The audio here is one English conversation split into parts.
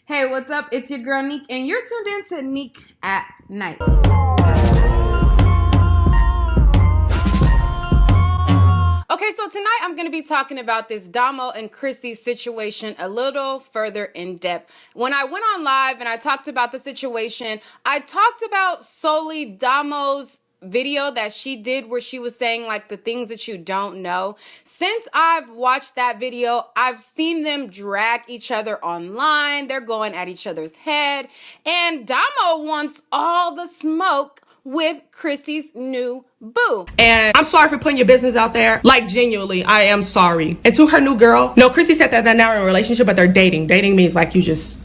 Hey, what's up? It's your girl Neek, and you're tuned in to Neek at Night. Okay, so tonight I'm going to be talking about this Domo and Chrissy situation a little further in depth. When I went on live and I talked about the situation, I talked about solely Damo's video that she did where she was saying like the things that you don't know. Since I've watched that video, I've seen them drag each other online. They're going at each other's head, and Domo wants all the smoke with Chrissy's new boo. And I'm sorry for putting your business out there. Like, genuinely, I am sorry. And to her new girl, no, Chrissy said that they're now in a relationship, but they're dating. Dating means like you just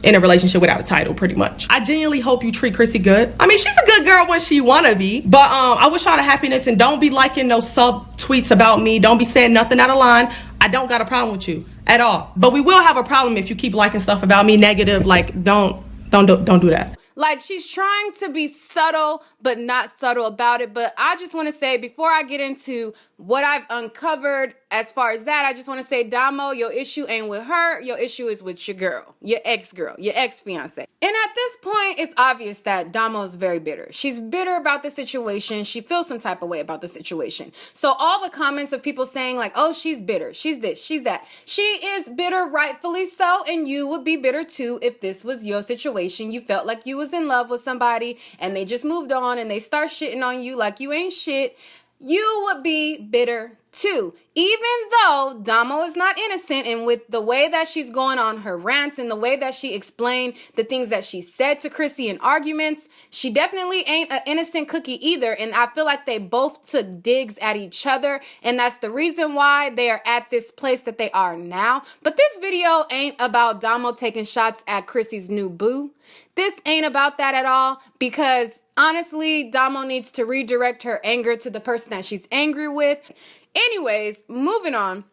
in a relationship without a title, pretty much. I genuinely hope you treat Chrissy good. I mean, she's a good girl when she wanna be, but I wish y'all the happiness, and don't be liking no sub tweets about me. Don't be saying nothing out of line. I don't got a problem with you at all. But we will have a problem if you keep liking stuff about me negative. Like, don't do that. Like, she's trying to be subtle, but not subtle about it. But I just want to say, before I get into what I've uncovered as far as that, I just want to say, Domo, your issue ain't with her. Your issue is with your girl, your ex-girl, your ex-fiance. And at this point, it's obvious that Domo is very bitter. She's bitter about the situation. She feels some type of way about the situation. So all the comments of people saying like, oh, she's bitter, she's this, she's that. She is bitter, rightfully so, and you would be bitter too if this was your situation. You felt like you was in love with somebody and they just moved on and they start shitting on you like you ain't shit. You would be bitter too, even though Domo is not innocent. And with the way that she's going on her rant and the way that she explained the things that she said to Chrissy in arguments, she definitely ain't an innocent cookie either. And I feel like they both took digs at each other, and that's the reason why they are at this place that they are now. But this video ain't about Domo taking shots at Chrissy's new boo. This ain't about that at all, because honestly, Domo needs to redirect her anger to the person that she's angry with. Anyways, moving on.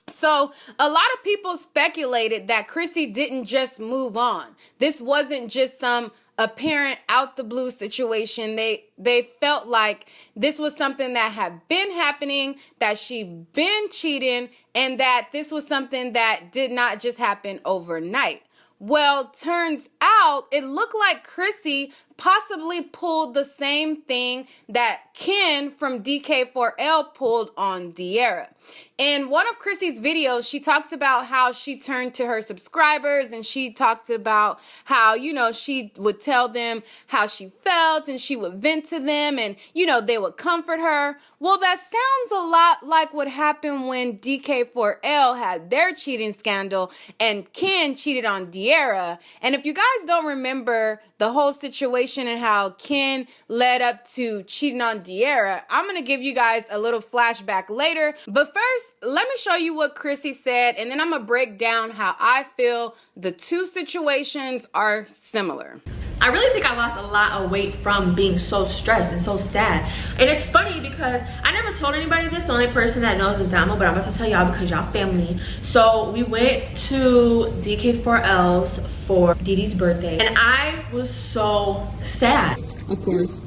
So a lot of people speculated that Chrissy didn't just move on. This wasn't just some apparent out the blue situation. They felt like this was something that had been happening, that she'd been cheating, and that this was something that did not just happen overnight. Well, turns out it looked like Chrissy possibly pulled the same thing that Ken from DK4L pulled on De'Ara. In one of Chrissy's videos, she talks about how she turned to her subscribers, and she talked about how, she would tell them how she felt and she would vent to them and, they would comfort her. Well, that sounds a lot like what happened when DK4L had their cheating scandal and Ken cheated on De'Ara. And if you guys don't remember the whole situation and how Ken led up to cheating on De'Ara, I'm going to give you guys a little flashback later. But first, let me show you what Chrissy said, and then I'm going to break down how I feel the two situations are similar. I really think I lost a lot of weight from being so stressed and so sad. And it's funny because I never told anybody this. The only person that knows is Domo, but I'm about to tell y'all because y'all family. So we went to DK4L's for Dee Dee's birthday, and I was so sad. Of course.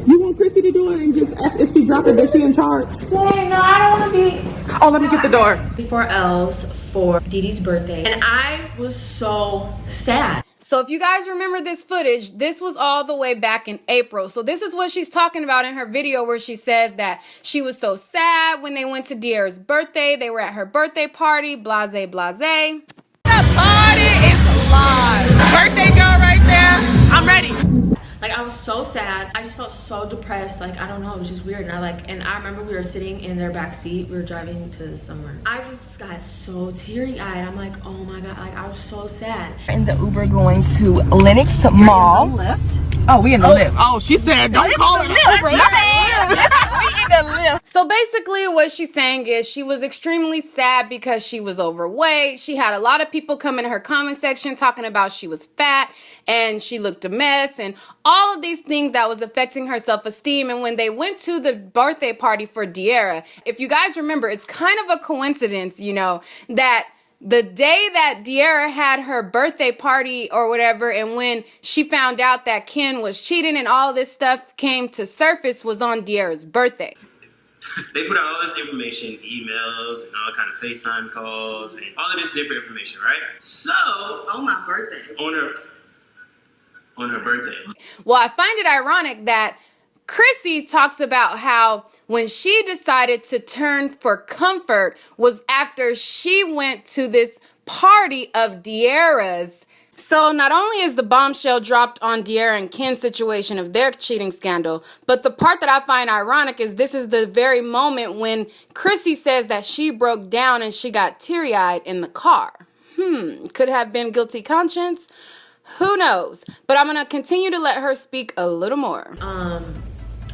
You want Chrissy to do it and just ask if she dropped it, that she in charge? Dang, no, I don't want to be. Oh, let me get the door. DK4L's for Dee Dee's birthday, and I was so sad. So if you guys remember this footage, this was all the way back in April. So this is what she's talking about in her video, where she says that she was so sad when they went to De'Ara's birthday. They were at her birthday party, blase, blase. The party is live. Birthday girl right there. I'm ready. Like, I was so sad. I just felt so depressed. Like, I don't know, it was just weird. And I remember we were sitting in their back seat. We were driving to somewhere. I just got so teary-eyed. I'm like, oh my God, like, I was so sad. In the Uber going to Lenox Mall. Lift. Oh, we in the lift. Oh, she said, don't call it a Uber. We in the lift. So basically what she's saying is she was extremely sad because she was overweight. She had a lot of people come in her comment section talking about she was fat and she looked a mess and all of these things that was affecting her self-esteem. And when they went to the birthday party for De'Ara, if you guys remember, it's kind of a coincidence, that the day that De'Ara had her birthday party or whatever, and when she found out that Ken was cheating and all this stuff came to surface, was on De'Ara's birthday. They put out all this information, emails and all kind of FaceTime calls and all of this different information, right? So On my birthday. on her birthday. Well, I find it ironic that Chrissy talks about how when she decided to turn for comfort was after she went to this party of De'Ara's. So not only is the bombshell dropped on De'Ara and Ken's situation of their cheating scandal, but the part that I find ironic is this is the very moment when Chrissy says that she broke down and she got teary-eyed in the car. Could have been guilty conscience. Who knows? But I'm going to continue to let her speak a little more.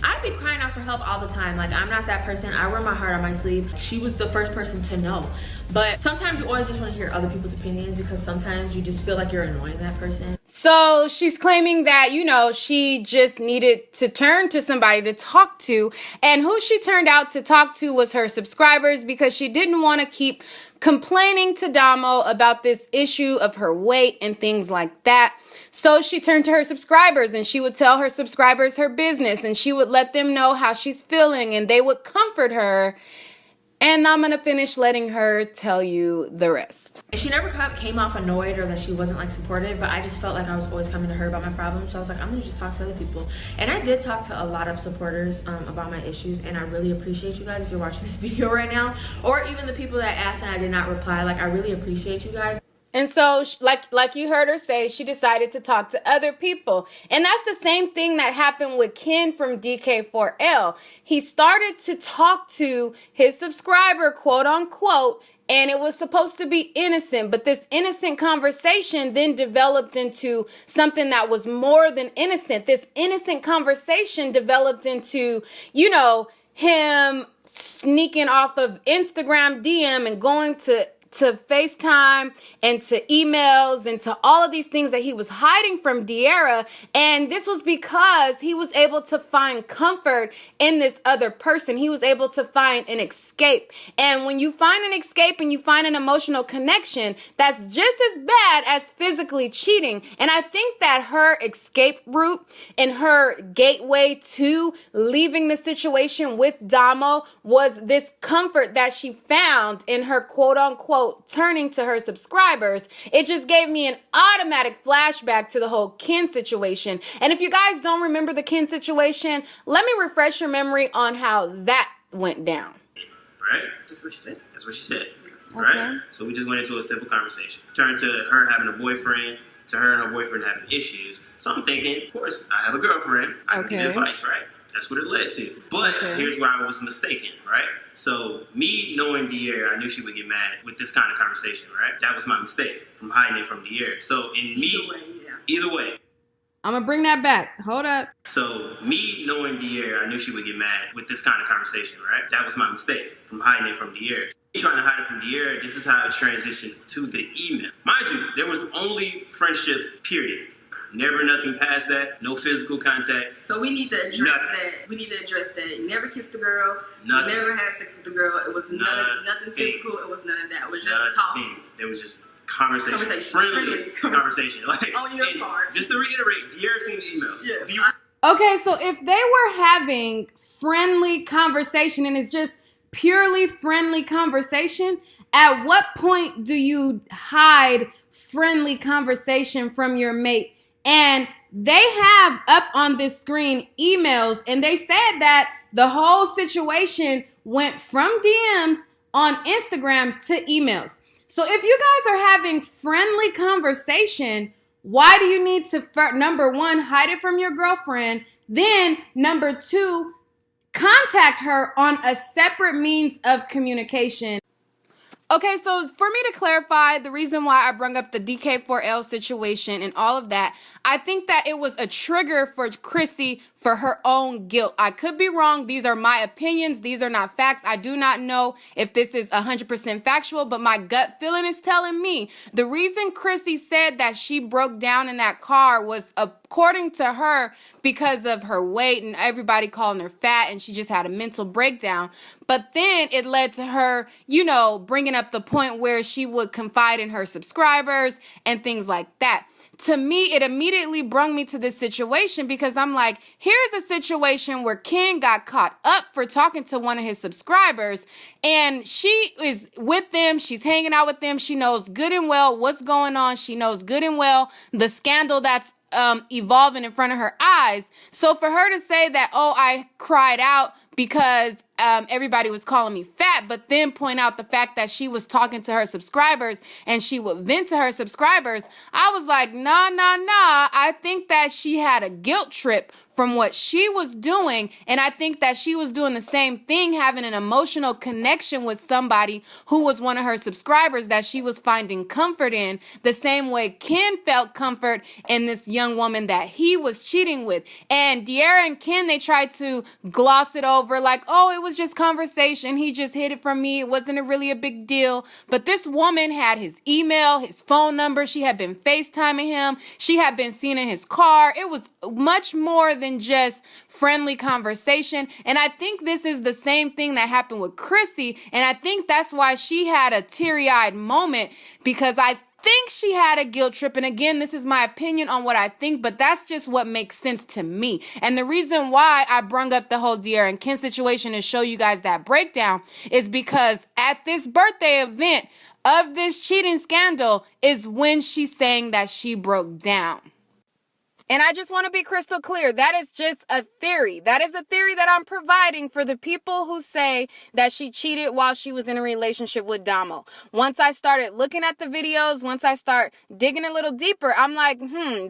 I'd be crying out for help all the time. Like, I'm not that person. I wear my heart on my sleeve. She was the first person to know. But sometimes you always just want to hear other people's opinions because sometimes you just feel like you're annoying that person. So she's claiming that, she just needed to turn to somebody to talk to. And who she turned out to talk to was her subscribers because she didn't want to keep complaining to Domo about this issue of her weight and things like that. So she turned to her subscribers and she would tell her subscribers her business and she would let them know how she's feeling and they would comfort her. And I'm going to finish letting her tell you the rest. And she never came off annoyed or that she wasn't like supportive, but I just felt like I was always coming to her about my problems. So I was like, I'm gonna just talk to other people. And I did talk to a lot of supporters about my issues, and I really appreciate you guys if you're watching this video right now, or even the people that asked and I did not reply. Like, I really appreciate you guys. And so, like you heard her say, she decided to talk to other people. And that's the same thing that happened with Ken from DK4L. He started to talk to his subscriber, quote unquote, and it was supposed to be innocent. But this innocent conversation then developed into something that was more than innocent. This innocent conversation developed into, him sneaking off of Instagram DM and going to FaceTime and to emails and to all of these things that he was hiding from De'Ara. And this was because he was able to find comfort in this other person. He was able to find an escape. And when you find an escape and you find an emotional connection, that's just as bad as physically cheating. And I think that her escape route and her gateway to leaving the situation with Domo was this comfort that she found in her quote unquote turning to her subscribers. It just gave me an automatic flashback to the whole Ken situation. And if you guys don't remember the Ken situation, let me refresh your memory on how that went down. Right? That's what she said. That's what she said. Right? So we just went into a simple conversation. Turned to her having a boyfriend, to her and her boyfriend having issues. So I'm thinking, of course, I have a girlfriend. I can give advice, right? That's what it led to. But here's where I was mistaken, right? So me knowing De'Ara, I knew she would get mad with this kind of conversation, right? That was my mistake from hiding it from De'Ara. So either way. I'm gonna bring that back. Hold up. So me knowing De'Ara, I knew she would get mad with this kind of conversation, right? That was my mistake from hiding it from De'Ara. Trying to hide it from De'Ara, this is how it transitioned to the email. Mind you, there was only friendship, period. Never nothing past that. No physical contact. So we need to address that. We need to address that. You never kissed a girl. Nothing. You never had sex with a girl. It was nothing physical. It was none of that. It was just talking. There was just conversation. Friendly conversation. Like, on your part. Just to reiterate, De'Ara seen the emails. Yes. Okay, so if they were having friendly conversation and it's just purely friendly conversation, at what point do you hide friendly conversation from your mate? And they have up on this screen emails, and they said that the whole situation went from DMs on Instagram to emails. So if you guys are having friendly conversation, why do you need to, number one, hide it from your girlfriend? Then number two, contact her on a separate means of communication. Okay, so for me to clarify the reason why I brought up the DK4L situation and all of that, I think that it was a trigger for Chrissy for her own guilt. I could be wrong. These are my opinions. These are not facts. I do not know if this is 100% factual, but my gut feeling is telling me the reason Chrissy said that she broke down in that car was, according to her, because of her weight and everybody calling her fat, and she just had a mental breakdown. But then it led to her, bringing up the point where she would confide in her subscribers and things like that. To me, it immediately brought me to this situation because I'm like, here here's a situation where Ken got caught up for talking to one of his subscribers, and she is with them. She's hanging out with them. She knows good and well what's going on. She knows good and well the scandal that's evolving in front of her eyes. So for her to say that, oh, I cried out because everybody was calling me fat, but then point out the fact that she was talking to her subscribers and she would vent to her subscribers, I was like, nah. I think that she had a guilt trip from what she was doing, and I think that she was doing the same thing, having an emotional connection with somebody who was one of her subscribers that she was finding comfort in, the same way Ken felt comfort in this young woman that he was cheating with. And De'Ara and Ken, they tried to gloss it over like, oh, it was just conversation. He just hid it from me. It wasn't really a big deal. But this woman had his email, his phone number. She had been FaceTiming him. She had been seen in his car. It was much more than just friendly conversation. And I think this is the same thing that happened with Chrissy. And I think that's why she had a teary-eyed moment, because I think she had a guilt trip. And again, this is my opinion on what I think, but that's just what makes sense to me. And the reason why I brung up the whole De'Ara and Ken situation to show you guys that breakdown is because at this birthday event of this cheating scandal is when she's saying that she broke down. And I just want to be crystal clear. That is just a theory. That is a theory that I'm providing for the people who say that she cheated while she was in a relationship with Domo. Once I started looking at the videos, once I start digging a little deeper, I'm like,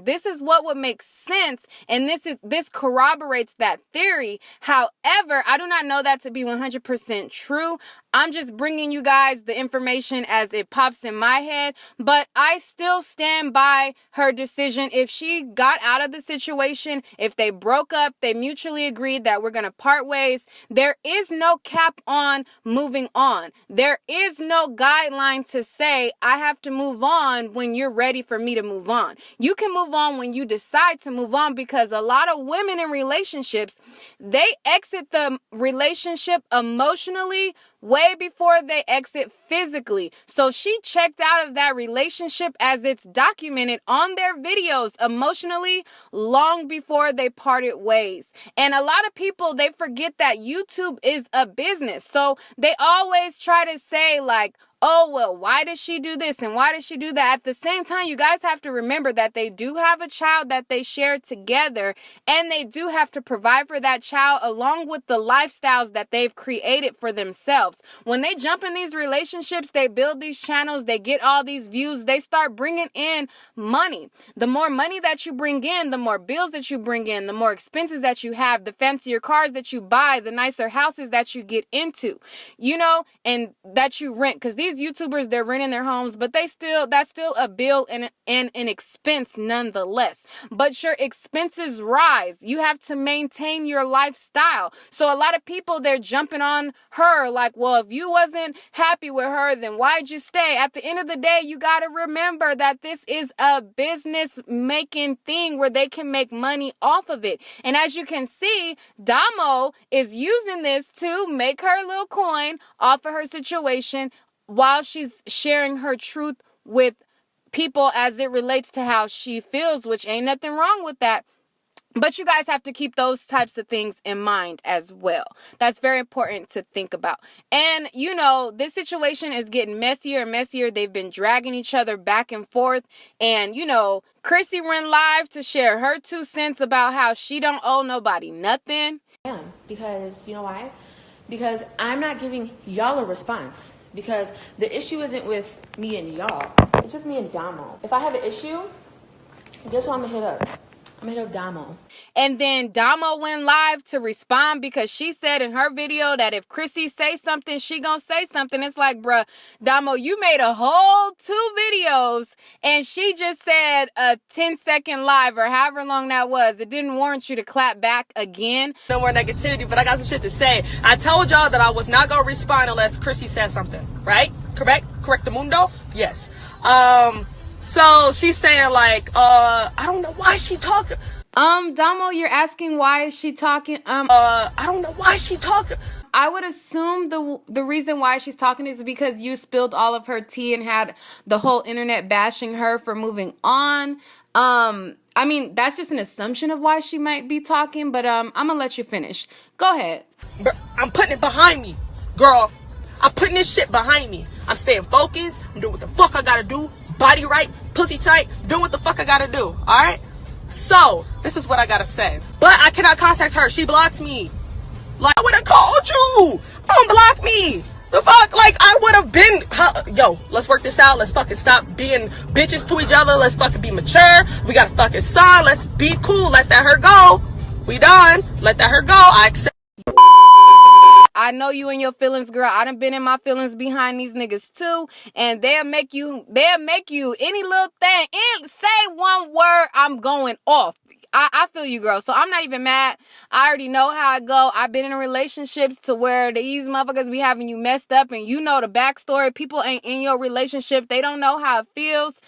this is what would make sense. And this corroborates that theory. However, I do not know that to be 100% true. I'm just bringing you guys the information as it pops in my head, but I still stand by her decision. If she got out of the situation, if they broke up, they mutually agreed that we're going to part ways, there is no cap on moving on. There is no guideline to say, I have to move on when you're ready for me to move on. You can move on when you decide to move on, because a lot of women in relationships, they exit the relationship emotionally way before they exit physically. So she checked out of that relationship, as it's documented on their videos, emotionally long before they parted ways. And a lot of people, they forget that YouTube is a business. So they always try to say like, oh, well, why did she do this and why did she do that? At the same time, you guys have to remember that they do have a child that they share together, and they do have to provide for that child along with the lifestyles that they've created for themselves. When they jump in these relationships, they build these channels, they get all these views, they start bringing in money. The more money that you bring in, the more bills that you bring in, the more expenses that you have, the fancier cars that you buy, the nicer houses that you get into, and that you rent, because these YouTubers, they're renting their homes, but that's still a bill and an expense nonetheless. But your expenses rise. You have to maintain your lifestyle. So a lot of people, they're jumping on her like, well, if you wasn't happy with her, then why'd you stay? At the end of the day, you got to remember that this is a business making thing where they can make money off of it. And as you can see, Domo is using this to make her little coin off of her situation, while she's sharing her truth with people as it relates to how she feels, which ain't nothing wrong with that. But you guys have to keep those types of things in mind as well. That's very important to think about. And, this situation is getting messier and messier. They've been dragging each other back and forth. And, Chrissy went live to share her 2 cents about how she don't owe nobody nothing. Yeah, because, you know why? Because I'm not giving y'all a response. Because the issue isn't with me and y'all. It's with me and Domo. If I have an issue, guess what I'm going to hit up? I'm going to hit up Domo. And then Domo went live to respond, because she said in her video that if Chrissy say something, she gonna say something. It's like, bruh, Domo, you made a whole 2 videos and she just said a 10-second live or however long that was. It didn't warrant you to clap back again. No more negativity, but I got some shit to say. I told y'all that I was not gonna respond unless Chrissy said something, right? Correct the mundo? Yes. So she's saying like, I don't know why she talking. Domo, you're asking why is she talking? I don't know why she talking. I would assume the reason why she's talking is because you spilled all of her tea and had the whole internet bashing her for moving on. I mean, that's just an assumption of why she might be talking, but I'm gonna let you finish. Go ahead. I'm putting it behind me, girl. I'm putting this shit behind me. I'm staying focused. I'm doing what the fuck I gotta do. Body right, pussy tight, doing what the fuck I gotta do. Alright? So, this is what I gotta say. But I cannot contact her. She blocked me. Like, I would have called you. Don't block me. The fuck? Like, I would have been. Yo, let's work this out. Let's fucking stop being bitches to each other. Let's fucking be mature. We got a fucking son. Let's be cool. Let that her go. We done. Let that her go. I accept. I know you in your feelings, girl. I done been in my feelings behind these niggas too, and they'll make you any little thing, say one word, I'm going off. I feel you, girl. So I'm not even mad. I already know how I go. I've been in relationships to where these motherfuckers be having you messed up, and you know the backstory. People ain't in your relationship. They don't know how it feels.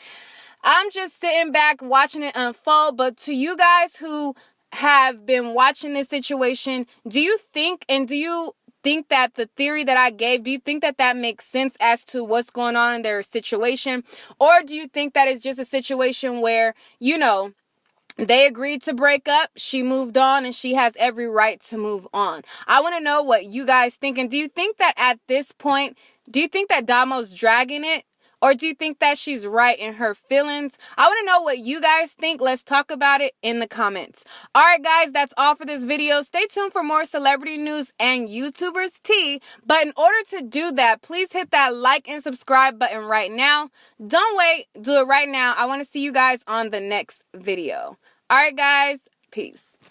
I'm just sitting back watching it unfold. But to you guys who have been watching this situation, do you think that the theory that I gave, do you think that that makes sense as to what's going on in their situation? Or do you think that it's just a situation where, you know, they agreed to break up, she moved on, and she has every right to move on? I want to know what you guys think. And do you think that at this point, do you think that Damo's dragging it? Or do you think that she's right in her feelings? I want to know what you guys think. Let's talk about it in the comments. All right, guys, that's all for this video. Stay tuned for more celebrity news and YouTubers tea. But in order to do that, please hit that like and subscribe button right now. Don't wait. Do it right now. I want to see you guys on the next video. All right, guys. Peace.